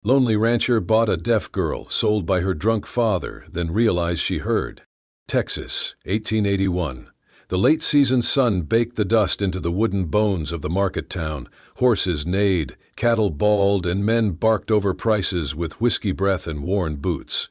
Lonely rancher bought a deaf girl sold by her drunk father, then realized she heard. Texas, 1881. The late-season sun baked the dust into the wooden bones of the market town. Horses neighed, cattle bawled, and men barked over prices with whiskey breath and worn boots.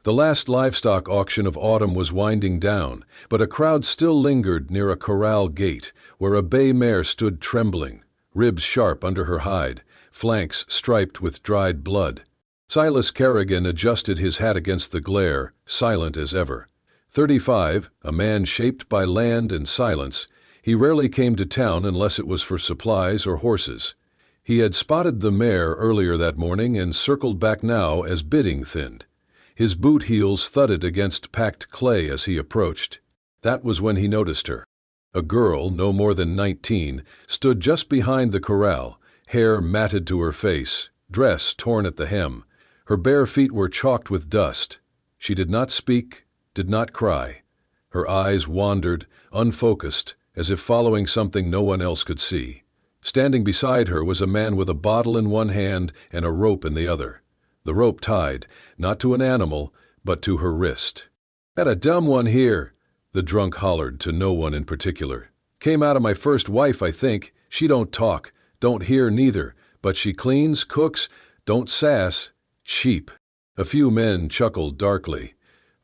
The last livestock auction of autumn was winding down, but a crowd still lingered near a corral gate, where a bay mare stood trembling, ribs sharp under her hide, flanks striped with dried blood. Silas Kerrigan adjusted his hat against the glare, silent as ever. 35, a man shaped by land and silence, he rarely came to town unless it was for supplies or horses. He had spotted the mare earlier that morning and circled back now as bidding thinned. His boot heels thudded against packed clay as he approached. That was when he noticed her. A girl, no more than 19, stood just behind the corral, hair matted to her face, dress torn at the hem. Her bare feet were chalked with dust. She did not speak, did not cry. Her eyes wandered, unfocused, as if following something no one else could see. Standing beside her was a man with a bottle in one hand and a rope in the other. The rope tied, not to an animal, but to her wrist. "Got a dumb one here," the drunk hollered to no one in particular. "Came out of my first wife, I think. She don't talk, don't hear neither, but she cleans, cooks, don't sass. Cheap." A few men chuckled darkly.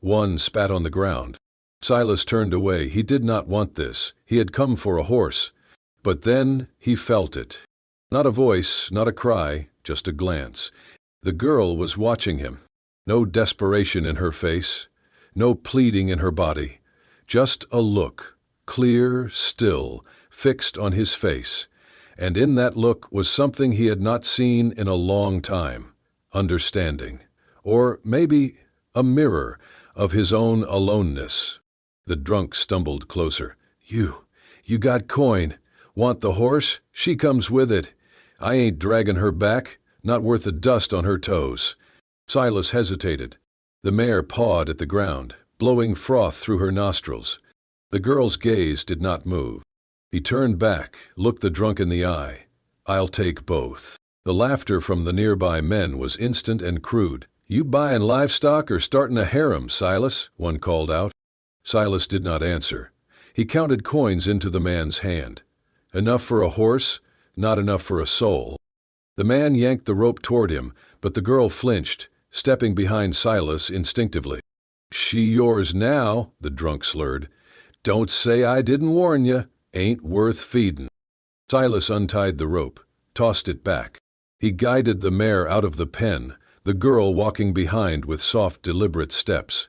One spat on the ground. Silas turned away. He did not want this. He had come for a horse. But then he felt it. Not a voice, not a cry, just a glance. The girl was watching him. No desperation in her face, no pleading in her body. Just a look, clear, still, fixed on his face. And in that look was something he had not seen in a long time. Understanding. Or maybe a mirror of his own aloneness. The drunk stumbled closer. You got coin. Want the horse? She comes with it. I ain't dragging her back, not worth the dust on her toes." Silas hesitated. The mare pawed at the ground, blowing froth through her nostrils. The girl's gaze did not move. He turned back, looked the drunk in the eye. "I'll take both." The laughter from the nearby men was instant and crude. "You buying livestock or starting a harem, Silas?" one called out. Silas did not answer. He counted coins into the man's hand. Enough for a horse, not enough for a soul. The man yanked the rope toward him, but the girl flinched, stepping behind Silas instinctively. "She yours now," the drunk slurred. "Don't say I didn't warn you. Ain't worth feedin'." Silas untied the rope, tossed it back. He guided the mare out of the pen, the girl walking behind with soft, deliberate steps.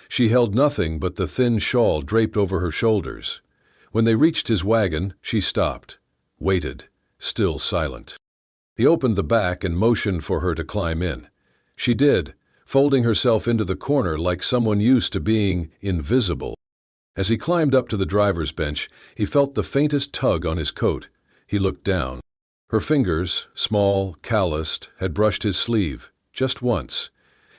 She held nothing but the thin shawl draped over her shoulders. When they reached his wagon, she stopped, waited, still silent. He opened the back and motioned for her to climb in. She did, folding herself into the corner like someone used to being invisible. As he climbed up to the driver's bench, he felt the faintest tug on his coat. He looked down. Her fingers, small, calloused, had brushed his sleeve, just once.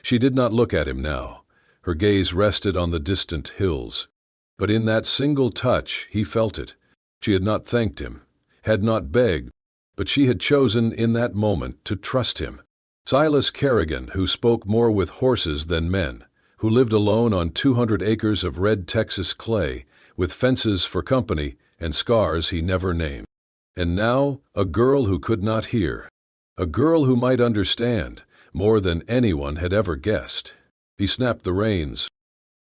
She did not look at him now. Her gaze rested on the distant hills. But in that single touch, he felt it. She had not thanked him, had not begged, but she had chosen in that moment to trust him. Silas Kerrigan, who spoke more with horses than men, who lived alone on 200 acres of red Texas clay, with fences for company and scars he never named. And now, a girl who could not hear. A girl who might understand, more than anyone had ever guessed. He snapped the reins.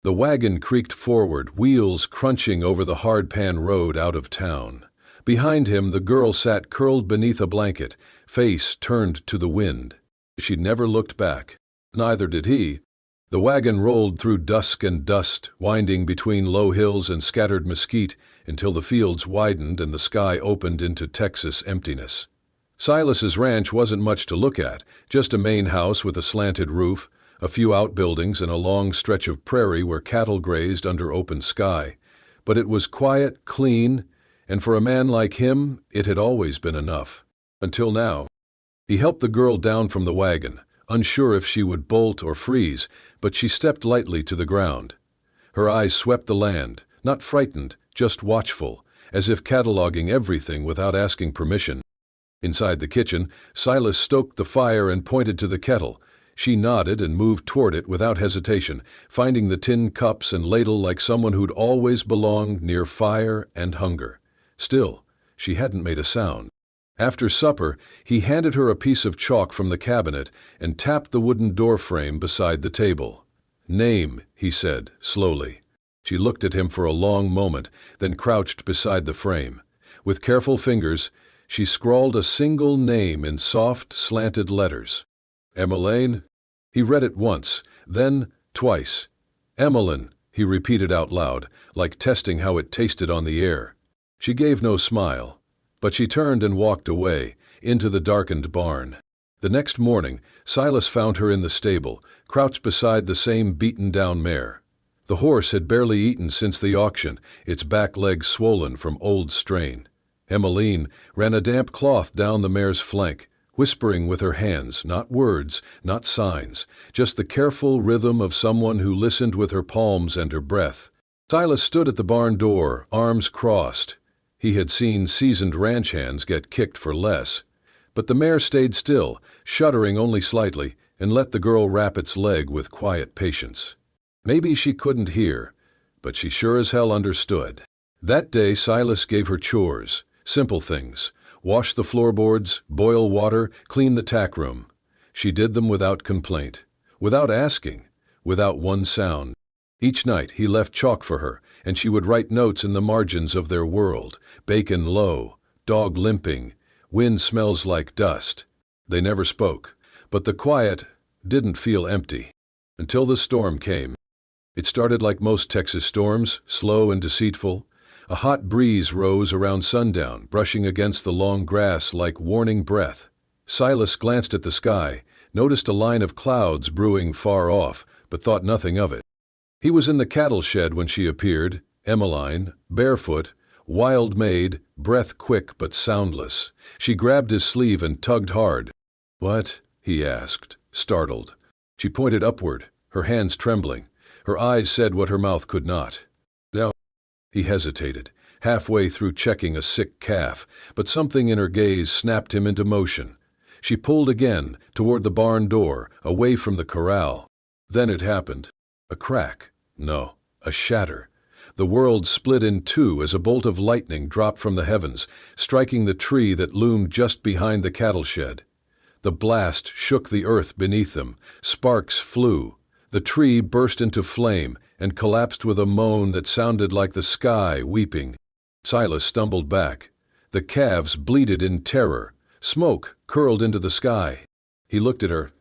The wagon creaked forward, wheels crunching over the hard-pan road out of town. Behind him, the girl sat curled beneath a blanket, face turned to the wind. She never looked back. Neither did he. The wagon rolled through dusk and dust, winding between low hills and scattered mesquite until the fields widened and the sky opened into Texas emptiness. Silas's ranch wasn't much to look at, just a main house with a slanted roof, a few outbuildings and a long stretch of prairie where cattle grazed under open sky. But it was quiet, clean, and for a man like him, it had always been enough. Until now. He helped the girl down from the wagon, unsure if she would bolt or freeze, but she stepped lightly to the ground. Her eyes swept the land, not frightened, just watchful, as if cataloging everything without asking permission. Inside the kitchen, Silas stoked the fire and pointed to the kettle. She nodded and moved toward it without hesitation, finding the tin cups and ladle like someone who'd always belonged near fire and hunger. Still, she hadn't made a sound. After supper, he handed her a piece of chalk from the cabinet and tapped the wooden door frame beside the table. "Name," he said, slowly. She looked at him for a long moment, then crouched beside the frame. With careful fingers, she scrawled a single name in soft, slanted letters. "Emmeline?" He read it once, then twice. "Emmeline," he repeated out loud, like testing how it tasted on the air. She gave no smile, but she turned and walked away, into the darkened barn. The next morning, Silas found her in the stable, crouched beside the same beaten-down mare. The horse had barely eaten since the auction, its back legs swollen from old strain. Emmeline ran a damp cloth down the mare's flank, whispering with her hands, not words, not signs, just the careful rhythm of someone who listened with her palms and her breath. Silas stood at the barn door, arms crossed. He had seen seasoned ranch hands get kicked for less. But the mare stayed still, shuddering only slightly, and let the girl wrap its leg with quiet patience. Maybe she couldn't hear, but she sure as hell understood. That day Silas gave her chores. Simple things: wash the floorboards, boil water, clean the tack room. She did them without complaint, without asking, without one sound. Each night he left chalk for her, and she would write notes in the margins of their world: bacon low, dog limping, wind smells like dust. They never spoke, but the quiet didn't feel empty. Until the storm came. It started like most Texas storms, slow and deceitful. A hot breeze rose around sundown, brushing against the long grass like warning breath. Silas glanced at the sky, noticed a line of clouds brewing far off, but thought nothing of it. He was in the cattle shed when she appeared, Emmeline, barefoot, wild-made, breath quick but soundless. She grabbed his sleeve and tugged hard. "What?" he asked, startled. She pointed upward, her hands trembling. Her eyes said what her mouth could not. "No." He hesitated, halfway through checking a sick calf, but something in her gaze snapped him into motion. She pulled again, toward the barn door, away from the corral. Then it happened. A crack. No, a shatter. The world split in two as a bolt of lightning dropped from the heavens, striking the tree that loomed just behind the cattle shed. The blast shook the earth beneath them. Sparks flew. The tree burst into flame and collapsed with a moan that sounded like the sky weeping. Silas stumbled back. The calves bleated in terror. Smoke curled into the sky. He looked at her.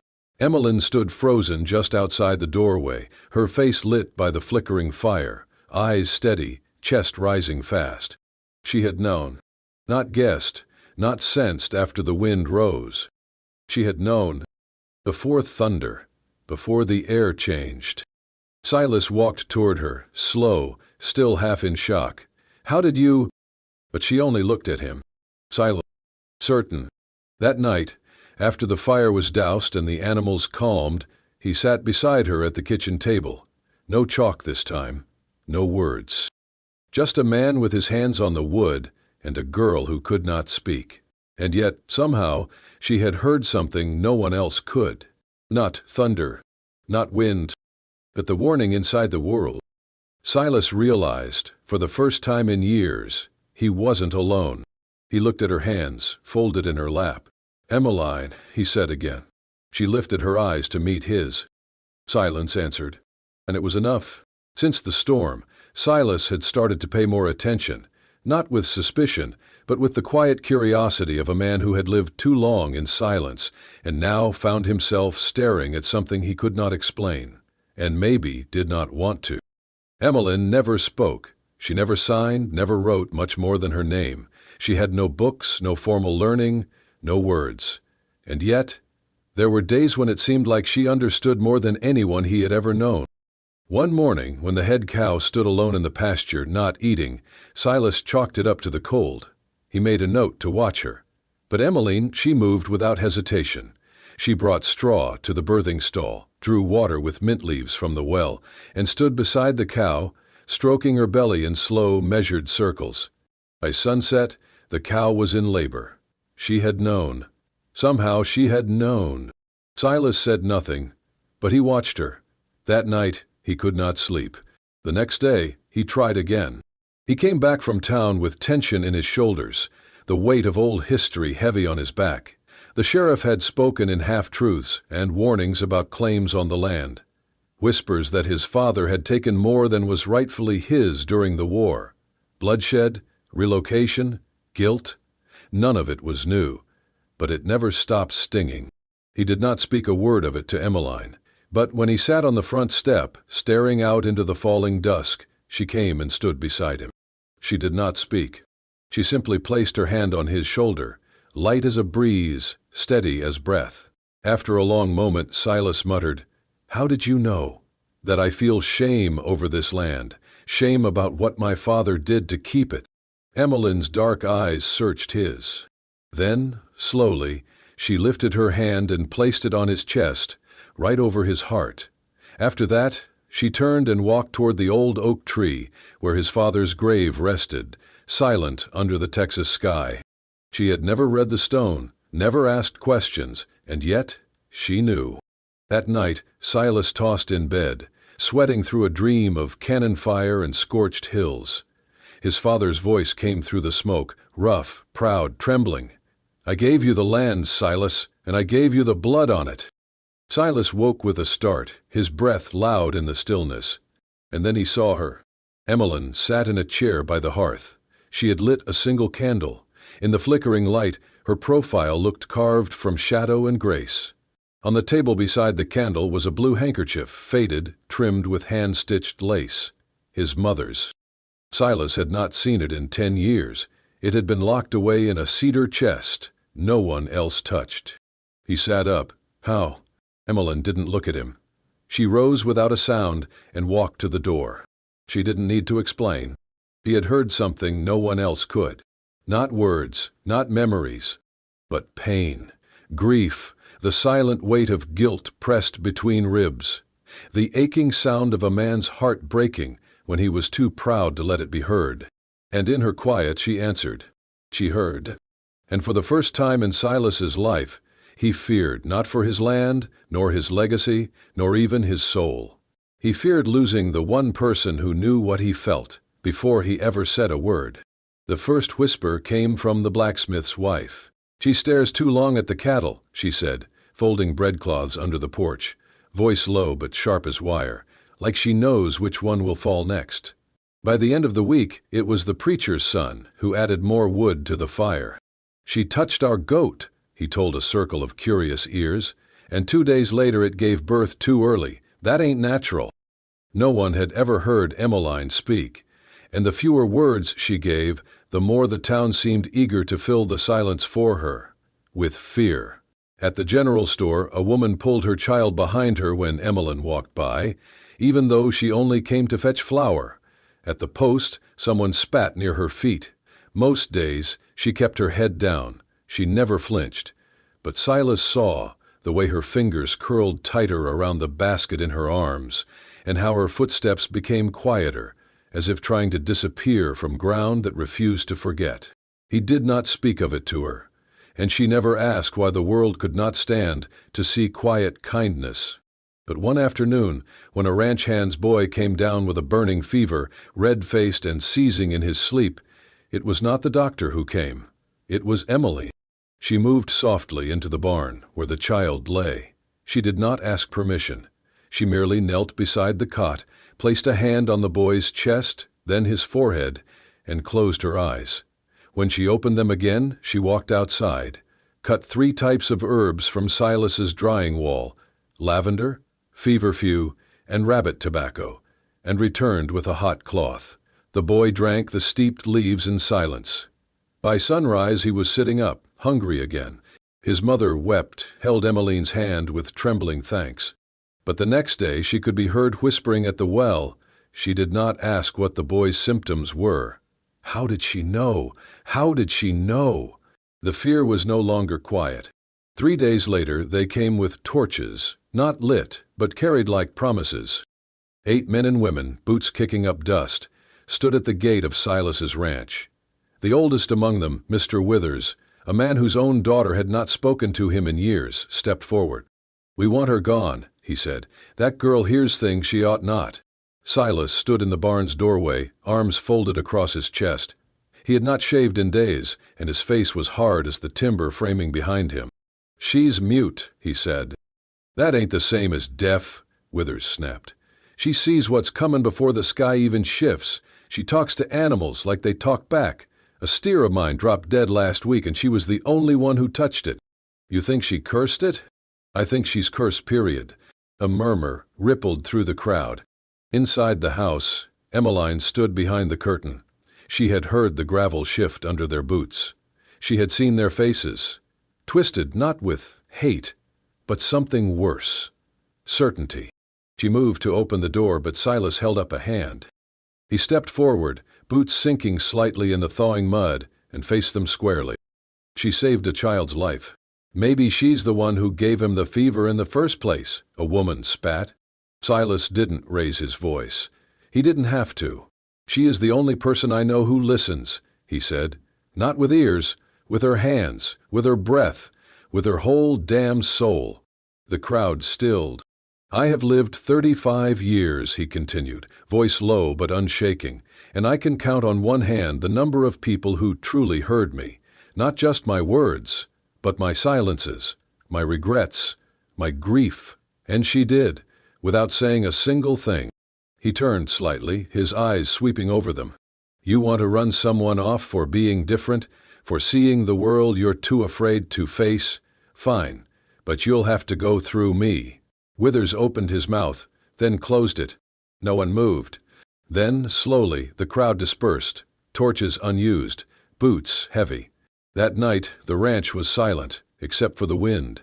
Emmeline stood frozen just outside the doorway, her face lit by the flickering fire, eyes steady, chest rising fast. She had known. Not guessed, not sensed after the wind rose. She had known. Before thunder. Before the air changed. Silas walked toward her, slow, still half in shock. "How did you—" But she only looked at him. Silent. Certain. That night, after the fire was doused and the animals calmed, he sat beside her at the kitchen table. No chalk this time. No words. Just a man with his hands on the wood and a girl who could not speak. And yet, somehow, she had heard something no one else could. Not thunder, not wind, but the warning inside the world. Silas realized, for the first time in years, he wasn't alone. He looked at her hands, folded in her lap. "Emmeline," he said again. She lifted her eyes to meet his. Silence answered, and it was enough. Since the storm, Silas had started to pay more attention, not with suspicion, but with the quiet curiosity of a man who had lived too long in silence and now found himself staring at something he could not explain, and maybe did not want to. Emmeline never spoke. She never signed, never wrote much more than her name. She had no books, no formal learning, no words. And yet, there were days when it seemed like she understood more than anyone he had ever known. One morning, when the head cow stood alone in the pasture, not eating, Silas chalked it up to the cold. He made a note to watch her. But Emmeline, she moved without hesitation. She brought straw to the birthing stall, drew water with mint leaves from the well, and stood beside the cow, stroking her belly in slow, measured circles. By sunset, the cow was in labor. She had known. Somehow she had known. Silas said nothing, but he watched her. That night he could not sleep. The next day he tried again. He came back from town with tension in his shoulders, the weight of old history heavy on his back. The sheriff had spoken in half-truths and warnings about claims on the land. Whispers that his father had taken more than was rightfully his during the war. Bloodshed, relocation, guilt. None of it was new, but it never stopped stinging. He did not speak a word of it to Emmeline, but when he sat on the front step, staring out into the falling dusk, she came and stood beside him. She did not speak. She simply placed her hand on his shoulder, light as a breeze, steady as breath. After a long moment, Silas muttered, "How did you know? That I feel shame over this land, shame about what my father did to keep it." Emmeline's dark eyes searched his. Then, slowly, she lifted her hand and placed it on his chest, right over his heart. After that, she turned and walked toward the old oak tree where his father's grave rested, silent under the Texas sky. She had never read the stone, never asked questions, and yet she knew. That night, Silas tossed in bed, sweating through a dream of cannon fire and scorched hills. His father's voice came through the smoke, rough, proud, trembling. "I gave you the land, Silas, and I gave you the blood on it." Silas woke with a start, his breath loud in the stillness. And then he saw her. Emmeline sat in a chair by the hearth. She had lit a single candle. In the flickering light, her profile looked carved from shadow and grace. On the table beside the candle was a blue handkerchief, faded, trimmed with hand-stitched lace. His mother's. Silas had not seen it in 10 years. It had been locked away in a cedar chest, no one else touched. He sat up. "How?" Emmeline didn't look at him. She rose without a sound and walked to the door. She didn't need to explain. He had heard something no one else could. Not words, not memories, but pain, grief, the silent weight of guilt pressed between ribs, the aching sound of a man's heart breaking when he was too proud to let it be heard. And in her quiet she answered. She heard. And for the first time in Silas's life, he feared not for his land, nor his legacy, nor even his soul. He feared losing the one person who knew what he felt before he ever said a word. The first whisper came from the blacksmith's wife. "She stares too long at the cattle," she said, folding breadcloths under the porch, voice low but sharp as wire, like she knows which one will fall next. By the end of the week, it was the preacher's son who added more wood to the fire. "She touched our goat," he told a circle of curious ears, "and 2 days later it gave birth too early. That ain't natural." No one had ever heard Emmeline speak, and the fewer words she gave, the more the town seemed eager to fill the silence for her, with fear. At the general store, a woman pulled her child behind her when Emmeline walked by, even though she only came to fetch flour. At the post, someone spat near her feet. Most days, she kept her head down. She never flinched. But Silas saw the way her fingers curled tighter around the basket in her arms, and how her footsteps became quieter, as if trying to disappear from ground that refused to forget. He did not speak of it to her, and she never asked why the world could not stand to see quiet kindness. But one afternoon, when a ranch hand's boy came down with a burning fever, red-faced and seizing in his sleep, it was not the doctor who came. It was Emily. She moved softly into the barn where the child lay. She did not ask permission. She merely knelt beside the cot, placed a hand on the boy's chest, then his forehead, and closed her eyes. When she opened them again, she walked outside, cut 3 types of herbs from Silas's drying wall, lavender, feverfew, and rabbit tobacco, and returned with a hot cloth. The boy drank the steeped leaves in silence. By sunrise he was sitting up, hungry again. His mother wept, held Emmeline's hand with trembling thanks. But the next day she could be heard whispering at the well. She did not ask what the boy's symptoms were. How did she know? How did she know? The fear was no longer quiet. 3 days later they came with torches, not lit, but carried like promises. 8 men and women, boots kicking up dust, stood at the gate of Silas's ranch. The oldest among them, Mr. Withers, A man whose own daughter had not spoken to him in years stepped forward. "We want her gone," he said. "That girl hears things she ought not." Silas stood in the barn's doorway, arms folded across his chest. He had not shaved in days, and his face was hard as the timber framing behind him. "She's mute," he said. "That ain't the same as deaf," Withers snapped. "She sees what's comin' before the sky even shifts. She talks to animals like they talk back. A steer of mine dropped dead last week and she was the only one who touched it. You think she cursed it? I think she's cursed, period." A murmur rippled through the crowd. Inside the house, Emmeline stood behind the curtain. She had heard the gravel shift under their boots. She had seen their faces, twisted not with hate, but something worse. Certainty. She moved to open the door, but Silas held up a hand. He stepped forward, boots sinking slightly in the thawing mud, and faced them squarely. "She saved a child's life. Maybe she's the one who gave him the fever in the first place," a woman spat. Silas didn't raise his voice. He didn't have to. "She is the only person I know who listens," he said. "Not with ears, with her hands, with her breath, with her whole damn soul." The crowd stilled. "I have lived 35 years, he continued, voice low but unshaking, "and I can count on one hand the number of people who truly heard me. Not just my words, but my silences, my regrets, my grief." And she did, without saying a single thing. He turned slightly, his eyes sweeping over them. "You want to run someone off for being different, for seeing the world you're too afraid to face? Fine, but you'll have to go through me." Withers opened his mouth, then closed it. No one moved. Then, slowly, the crowd dispersed, torches unused, boots heavy. That night, the ranch was silent, except for the wind.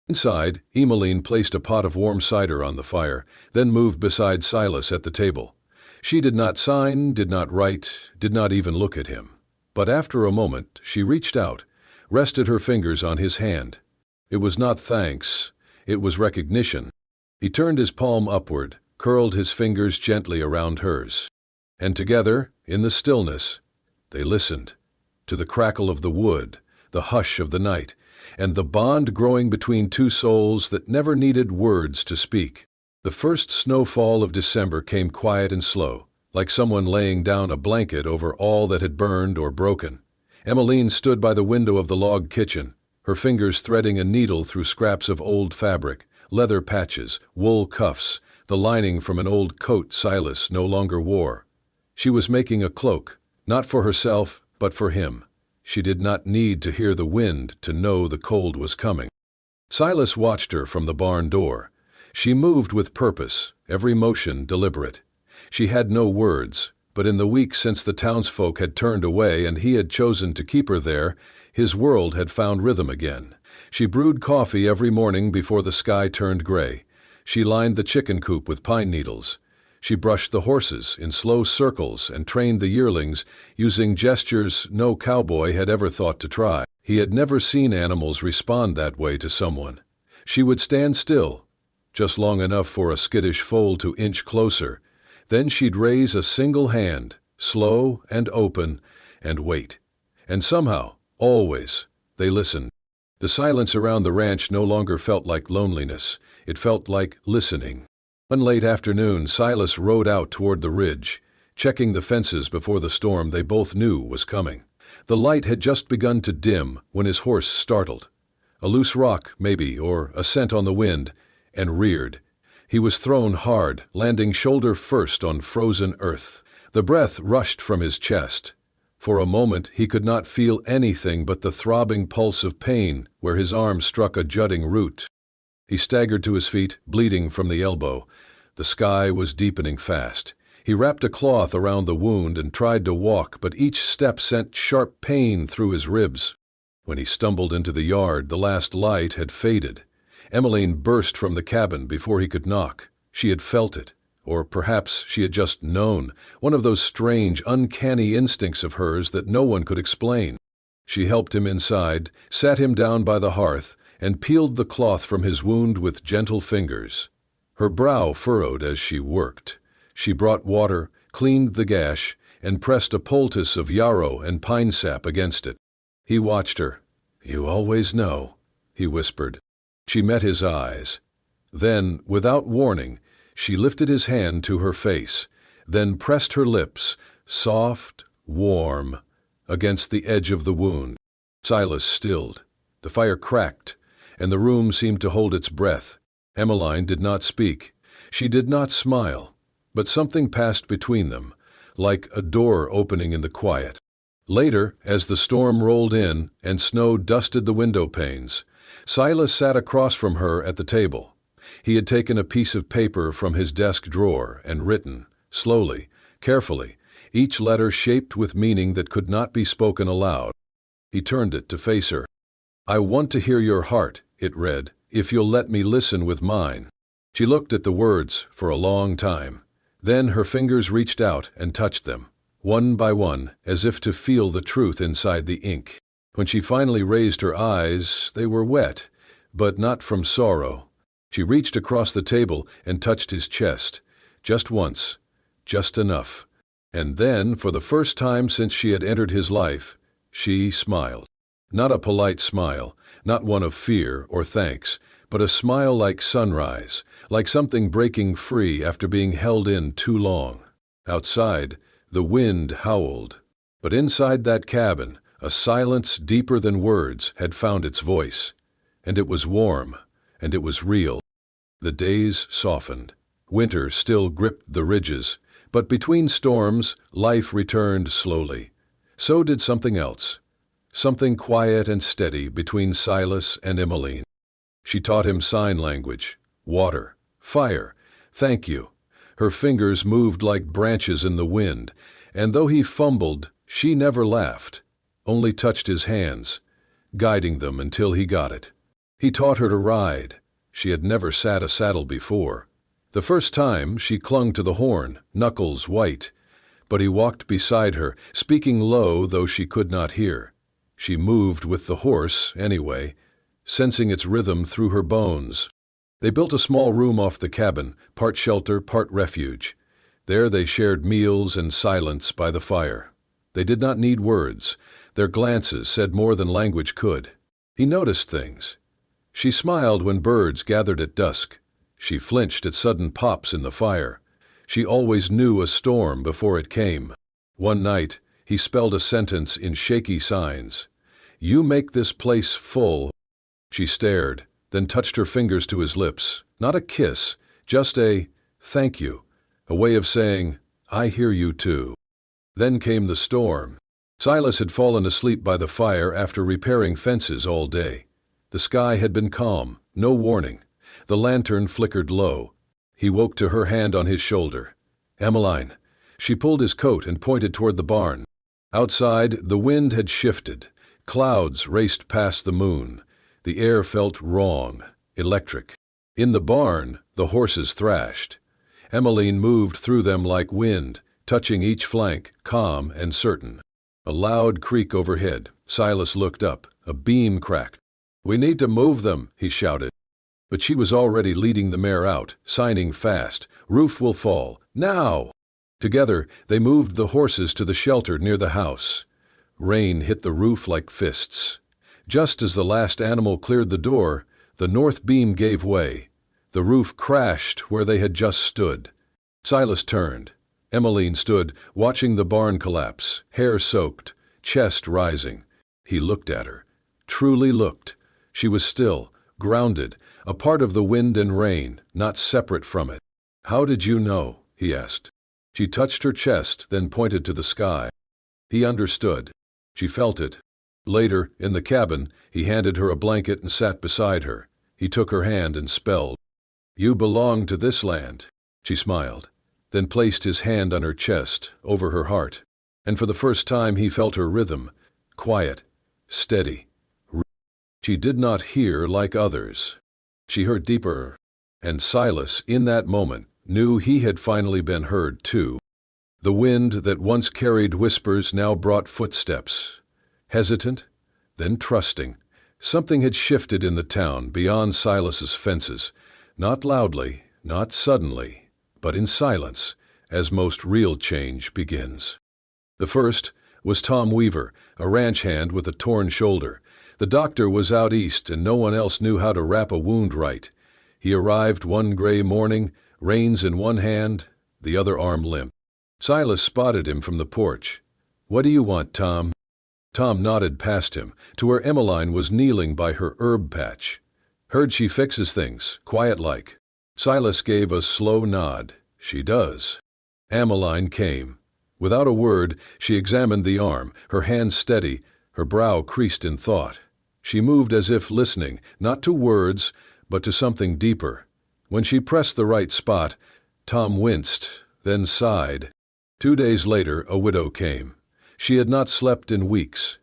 Inside, Emmeline placed a pot of warm cider on the fire, then moved beside Silas at the table. She did not sign, did not write, did not even look at him. But after a moment, she reached out, rested her fingers on his hand. It was not thanks, it was recognition. He turned his palm upward, curled his fingers gently around hers. And together, in the stillness, they listened to the crackle of the wood, the hush of the night, and the bond growing between two souls that never needed words to speak. The first snowfall of December came quiet and slow, like someone laying down a blanket over all that had burned or broken. Emmeline stood by the window of the log kitchen, her fingers threading a needle through scraps of old fabric, leather patches, wool cuffs, the lining from an old coat Silas no longer wore. She was making a cloak, not for herself, but for him. She did not need to hear the wind to know the cold was coming. Silas watched her from the barn door. She moved with purpose, every motion deliberate. She had no words, but in the weeks since the townsfolk had turned away and he had chosen to keep her there, his world had found rhythm again. She brewed coffee every morning before the sky turned gray. She lined the chicken coop with pine needles. She brushed the horses in slow circles and trained the yearlings using gestures no cowboy had ever thought to try. He had never seen animals respond that way to someone. She would stand still, just long enough for a skittish foal to inch closer. Then she'd raise a single hand, slow and open, and wait. And somehow, always, they listened. The silence around the ranch no longer felt like loneliness. It felt like listening. One late afternoon, Silas rode out toward the ridge, checking the fences before the storm they both knew was coming. The light had just begun to dim when his horse startled. A loose rock, maybe, or a scent on the wind, and reared. He was thrown hard, landing shoulder first on frozen earth. The breath rushed from his chest. For a moment he could not feel anything but the throbbing pulse of pain where his arm struck a jutting root. He staggered to his feet, bleeding from the elbow. The sky was deepening fast. He wrapped a cloth around the wound and tried to walk, but each step sent sharp pain through his ribs. When he stumbled into the yard, the last light had faded. Emmeline burst from the cabin before he could knock. She had felt it, or perhaps she had just known, one of those strange, uncanny instincts of hers that no one could explain. She helped him inside, sat him down by the hearth, and peeled the cloth from his wound with gentle fingers. Her brow furrowed as she worked. She brought water, cleaned the gash, and pressed a poultice of yarrow and pine sap against it. He watched her, "You always know," he whispered. She met his eyes. Then, without warning, she lifted his hand to her face, then pressed her lips, soft, warm, against the edge of the wound. Silas stilled. The fire cracked, and the room seemed to hold its breath. Emmeline did not speak. She did not smile, but something passed between them, like a door opening in the quiet. Later, as the storm rolled in and snow dusted the window panes, Silas sat across from her at the table. He had taken a piece of paper from his desk drawer and written, slowly, carefully, each letter shaped with meaning that could not be spoken aloud. He turned it to face her. "I want to hear your heart," it read, "if you'll let me listen with mine." She looked at the words for a long time. Then her fingers reached out and touched them, one by one, as if to feel the truth inside the ink. When she finally raised her eyes, they were wet, but not from sorrow. She reached across the table and touched his chest, just once, just enough. And then, for the first time since she had entered his life, she smiled. Not a polite smile, not one of fear or thanks, but a smile like sunrise, like something breaking free after being held in too long. Outside, the wind howled, but inside that cabin, a silence deeper than words had found its voice, and it was warm, and it was real. The days softened. Winter still gripped the ridges, but between storms, life returned slowly. So did something else, something quiet and steady between Silas and Emmeline. She taught him sign language, water, fire, thank you. Her fingers moved like branches in the wind, and though he fumbled, she never laughed, only touched his hands, guiding them until he got it. He taught her to ride. She had never sat a saddle before. The first time, she clung to the horn, knuckles white, but he walked beside her, speaking low though she could not hear. She moved with the horse, anyway, sensing its rhythm through her bones. They built a small room off the cabin, part shelter, part refuge. There they shared meals and silence by the fire. They did not need words. Their glances said more than language could. He noticed things. She smiled when birds gathered at dusk. She flinched at sudden pops in the fire. She always knew a storm before it came. One night, he spelled a sentence in shaky signs. "You make this place full." She stared, then touched her fingers to his lips. Not a kiss, just a thank you, a way of saying, "I hear you too." Then came the storm. Silas had fallen asleep by the fire after repairing fences all day. The sky had been calm, no warning. The lantern flickered low. He woke to her hand on his shoulder. "Emmeline." She pulled his coat and pointed toward the barn. Outside, the wind had shifted. Clouds raced past the moon. The air felt wrong, electric. In the barn, the horses thrashed. Emmeline moved through them like wind, touching each flank, calm and certain. A loud creak overhead. Silas looked up. A beam cracked. "We need to move them," he shouted. But she was already leading the mare out, signing fast. "Roof will fall. Now!" Together, they moved the horses to the shelter near the house. Rain hit the roof like fists. Just as the last animal cleared the door, the north beam gave way. The roof crashed where they had just stood. Silas turned. Emmeline stood, watching the barn collapse, hair soaked, chest rising. He looked at her. Truly looked. She was still, grounded, a part of the wind and rain, not separate from it. "How did you know?" he asked. She touched her chest, then pointed to the sky. He understood. She felt it. Later, in the cabin, he handed her a blanket and sat beside her. He took her hand and spelled. "You belong to this land." She smiled, then placed his hand on her chest, over her heart. And for the first time he felt her rhythm, quiet, steady. She did not hear like others. She heard deeper. And Silas, in that moment, knew he had finally been heard too. The wind that once carried whispers now brought footsteps. Hesitant, then trusting. Something had shifted in the town beyond Silas's fences, not loudly, not suddenly, but in silence, as most real change begins. The first was Tom Weaver, a ranch hand with a torn shoulder. The doctor was out east and no one else knew how to wrap a wound right. He arrived one gray morning, reins in one hand, the other arm limp. Silas spotted him from the porch. "What do you want, Tom?" Tom nodded past him to where Emmeline was kneeling by her herb patch. "Heard she fixes things, quiet-like." Silas gave a slow nod. "She does." Emmeline came. Without a word, she examined the arm, her hand steady, her brow creased in thought. She moved as if listening, not to words, but to something deeper. When she pressed the right spot, Tom winced, then sighed. 2 days later, a widow came. She had not slept in weeks.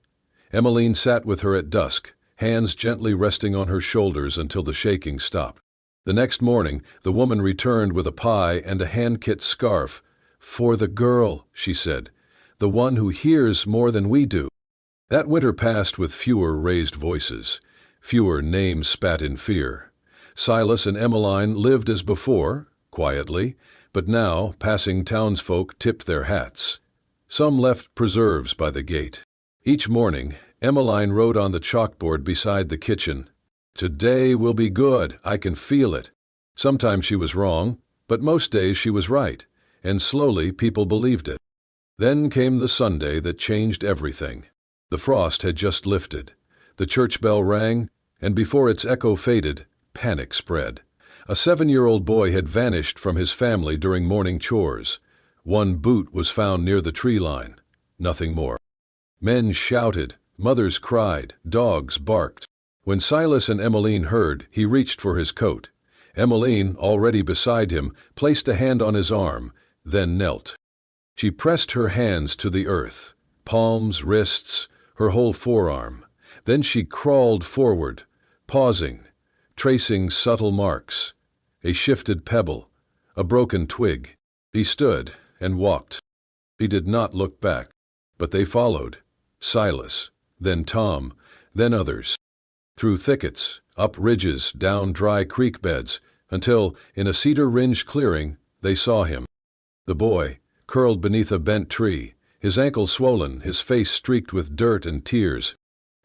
Emmeline sat with her at dusk, hands gently resting on her shoulders until the shaking stopped. The next morning, the woman returned with a pie and a hand-knit scarf. "For the girl," she said, "the one who hears more than we do." That winter passed with fewer raised voices, fewer names spat in fear. Silas and Emmeline lived as before, quietly, but now passing townsfolk tipped their hats. Some left preserves by the gate. Each morning, Emmeline wrote on the chalkboard beside the kitchen, "Today will be good, I can feel it." Sometimes she was wrong, but most days she was right, and slowly people believed it. Then came the Sunday that changed everything. The frost had just lifted. The church bell rang, and before its echo faded, panic spread. A 7-year-old boy had vanished from his family during morning chores. One boot was found near the tree line. Nothing more. Men shouted, mothers cried, dogs barked. When Silas and Emmeline heard, he reached for his coat. Emmeline, already beside him, placed a hand on his arm, then knelt. She pressed her hands to the earth, palms, wrists, her whole forearm. Then she crawled forward, pausing, tracing subtle marks. A shifted pebble, a broken twig. He stood and walked. He did not look back, but they followed. Silas, then Tom, then others. Through thickets, up ridges, down dry creek beds, until, in a cedar-ringed clearing, they saw him. The boy, curled beneath a bent tree, his ankle swollen, his face streaked with dirt and tears.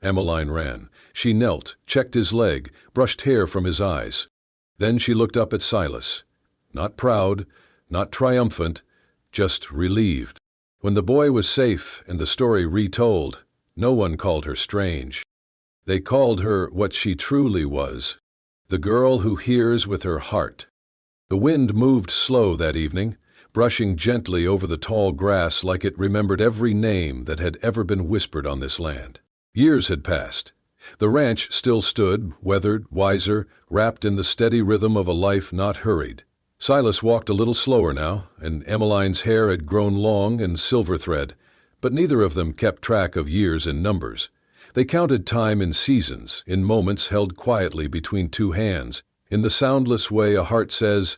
Emmeline ran. She knelt, checked his leg, brushed hair from his eyes. Then she looked up at Silas. Not proud, not triumphant, just relieved. When the boy was safe and the story retold, no one called her strange. They called her what she truly was, the girl who hears with her heart. The wind moved slow that evening, brushing gently over the tall grass like it remembered every name that had ever been whispered on this land. Years had passed. The ranch still stood, weathered, wiser, wrapped in the steady rhythm of a life not hurried. Silas walked a little slower now, and Emmeline's hair had grown long and silver thread, but neither of them kept track of years in numbers. They counted time in seasons, in moments held quietly between two hands, in the soundless way a heart says,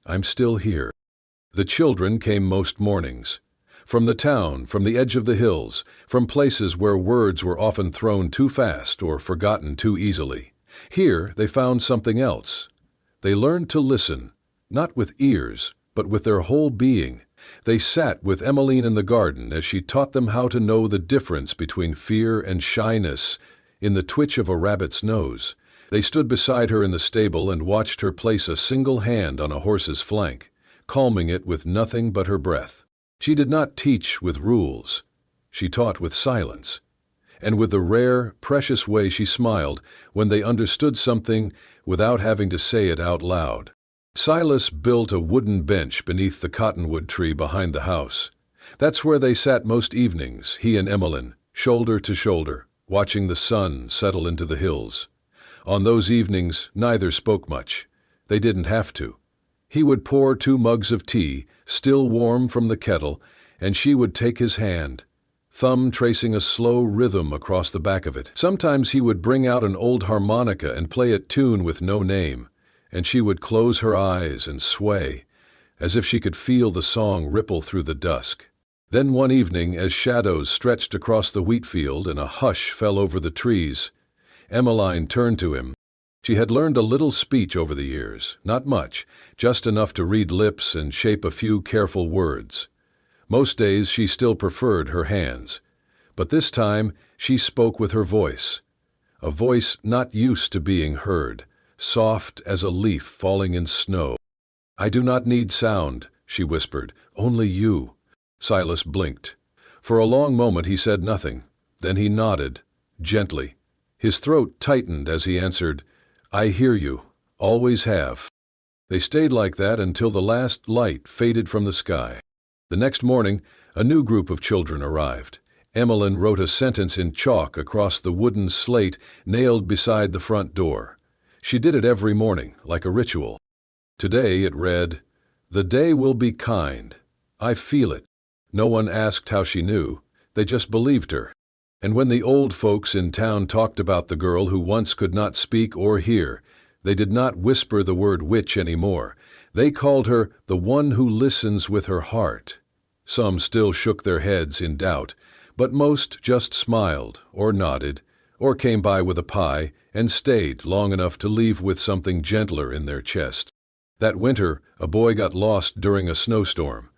"I'm still here." The children came most mornings. From the town, from the edge of the hills, from places where words were often thrown too fast or forgotten too easily. Here they found something else. They learned to listen, not with ears, but with their whole being. They sat with Emmeline in the garden as she taught them how to know the difference between fear and shyness in the twitch of a rabbit's nose. They stood beside her in the stable and watched her place a single hand on a horse's flank, calming it with nothing but her breath. She did not teach with rules. She taught with silence, and with the rare, precious way she smiled when they understood something without having to say it out loud. Silas built a wooden bench beneath the cottonwood tree behind the house. That's where they sat most evenings, he and Emmeline, shoulder to shoulder, watching the sun settle into the hills. On those evenings, neither spoke much. They didn't have to. He would pour 2 mugs of tea, still warm from the kettle, and she would take his hand, thumb tracing a slow rhythm across the back of it. Sometimes he would bring out an old harmonica and play a tune with no name, and she would close her eyes and sway, as if she could feel the song ripple through the dusk. Then one evening, as shadows stretched across the wheat field and a hush fell over the trees, Emmeline turned to him. She had learned a little speech over the years, not much, just enough to read lips and shape a few careful words. Most days she still preferred her hands, but this time she spoke with her voice. a voice not used to being heard, soft as a leaf falling in snow. "I do not need sound," she whispered, "only you." Silas blinked. For a long moment he said nothing. Then he nodded, gently. His throat tightened as he answered, "I hear you, always have." They stayed like that until the last light faded from the sky. The next morning, a new group of children arrived. Emmeline wrote a sentence in chalk across the wooden slate nailed beside the front door. She did it every morning, like a ritual. Today it read, "The day will be kind. I feel it." No one asked how she knew. They just believed her. And when the old folks in town talked about the girl who once could not speak or hear, they did not whisper the word witch anymore. They called her the one who listens with her heart. Some still shook their heads in doubt, but most just smiled or nodded or came by with a pie and stayed long enough to leave with something gentler in their chest. That winter, a boy got lost during a snowstorm.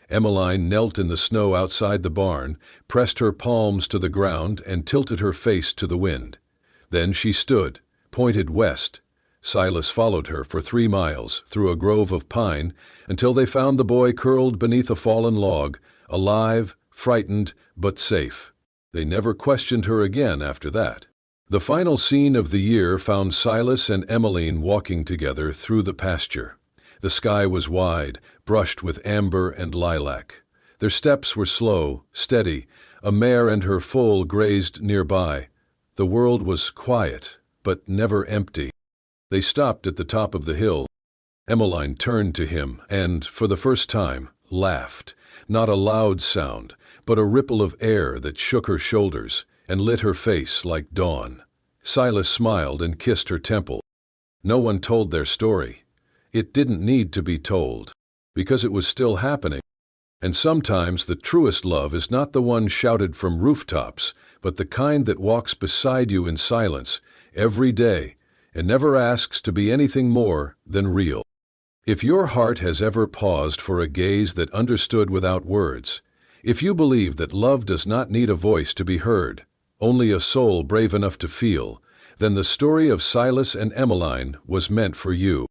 Emmeline knelt in the snow outside the barn, pressed her palms to the ground, and tilted her face to the wind. Then she stood, pointed west. Silas followed her for 3 miles through a grove of pine until they found the boy curled beneath a fallen log, alive, frightened, but safe. They never questioned her again after that. The final scene of the year found Silas and Emmeline walking together through the pasture. The sky was wide, brushed with amber and lilac. Their steps were slow, steady. A mare and her foal grazed nearby. The world was quiet, but never empty. They stopped at the top of the hill. Emmeline turned to him and, for the first time, laughed. Not a loud sound, but a ripple of air that shook her shoulders and lit her face like dawn. Silas smiled and kissed her temple. No one told their story. It didn't need to be told, because it was still happening. And sometimes the truest love is not the one shouted from rooftops, but the kind that walks beside you in silence every day and never asks to be anything more than real. If your heart has ever paused for a gaze that understood without words, if you believe that love does not need a voice to be heard, only a soul brave enough to feel, then the story of Silas and Emmeline was meant for you.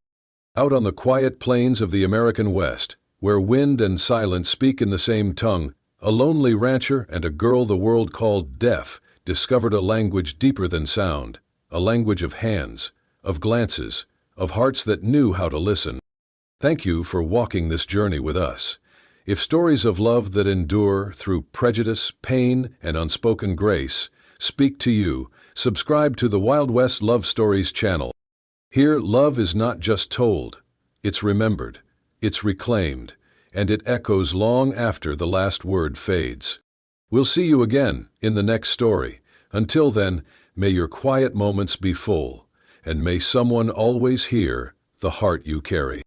Out on the quiet plains of the American West, where wind and silence speak in the same tongue, a lonely rancher and a girl the world called deaf discovered a language deeper than sound, a language of hands, of glances, of hearts that knew how to listen. Thank you for walking this journey with us. If stories of love that endure through prejudice, pain, and unspoken grace speak to you, subscribe to the Wild West Love Stories channel. Here, love is not just told, it's remembered, it's reclaimed, and it echoes long after the last word fades. We'll see you again in the next story. Until then, may your quiet moments be full, and may someone always hear the heart you carry.